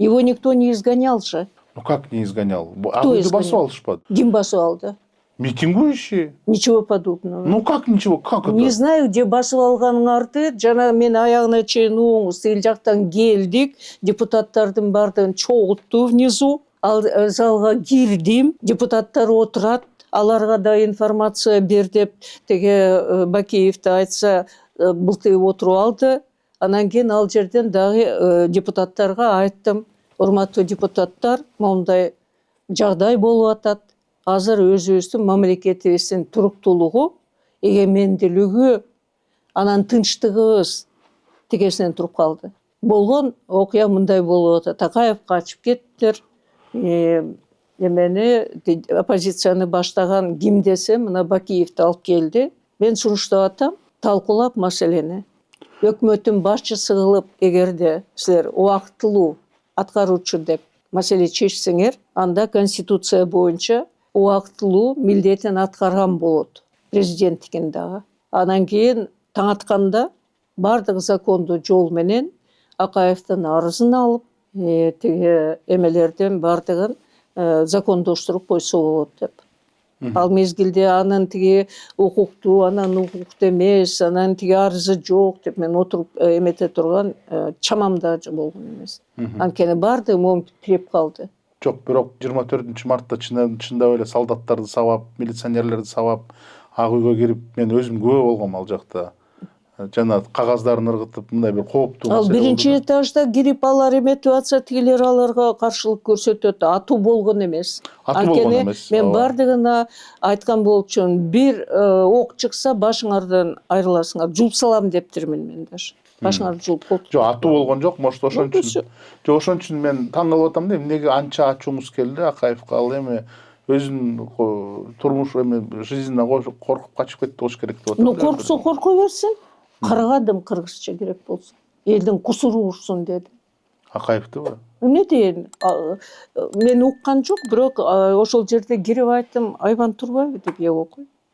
Его никто не изгонял же. Ну как не изгонял? Кто Үйді басып изгонял? алышпады. Ким басып алды? Митингующие? Ничего подобного. Ну как ничего? Как это? Не знаю, где басып алганыңарды, жана мен аяғына чейин оңыз ел жақтан келдик, депутаттардың бардығын чоғытту внизу, ал залға кирдим, депутаттар отырат, аларга да информация бер деп теге Бакеевті айтса былтый отырып алды. Анан кейін ал жерден дагы депутаттарға айттым, урматтуу депутаттар, мондай жагдай болуп атат. Азыр өзүбүздүн мамлекетибиздин туруктуулугу, эгемендүүлүгү, анан тынчтыгыбыз тигесинен туруп калды. Болгон окуя мындай болуп атат. Такаев качып кеттир. Эмени оппозицияны баштаган ким десе, мына Бакиевди алып келди. Мен сунуштап атам, талкуулап маселени. Өкмөттүн башчысы кылып, эгерде силер убактылуу аткаруучу деп маселе чечсеңер, анда конституция боюнча убактылуу милдетин аткарган болот. Президенттикин дагы. Анан кийин таң атканда бардык закондуу жол менен Акаевдин арызын алып, тиги эмелерден бардыгын закондоштуруп койсо болот деп. Ал мезгилде анын тиги укуктуу, анан укуктуу эмес, анан тиги арызы жок деп мен отуруп эмете турган чамамда болгон эмес. Анткени бардыгы момун тиреп калды. Жоқ, бирок 24 мартта чындап эле солдаттарды сабап, милиционерлерди сабап, ак үйгө кирип, мен өзүм күбө болгом ал жакта. Жана кагаздарын ыргытып, мындай бир кооптуу Ал биринчи этажда кирип алар эметип атса, тигилер аларга каршылык көрсөтөт. Атуу болгон эмес. Болгон эмес. Мен бардыгына айткан болчумун, бир ок чыкса башыңардан айрыласыңар. Жулуп салам дептирмин мен даже. Башыңарды жулуп болду. Жок, атуу болгон жок, может ошон үчүн. Жок, ошон үчүн мен таң калып атам да, эмнеге анча ачуңуз келди Акаевга, ал эми өзүнүн турмуш эми жизньине коркуп качып кетти болуш керек деп атам. Ну корксо корко берсин. Каргадым кыргызча керек болсун. Элдин кусуру урсун деди. Акаевдиби? Эмне дейин? Мен уккан жок, бирок ошол жерде кирип айттым, Айван Турбаев деп окуй.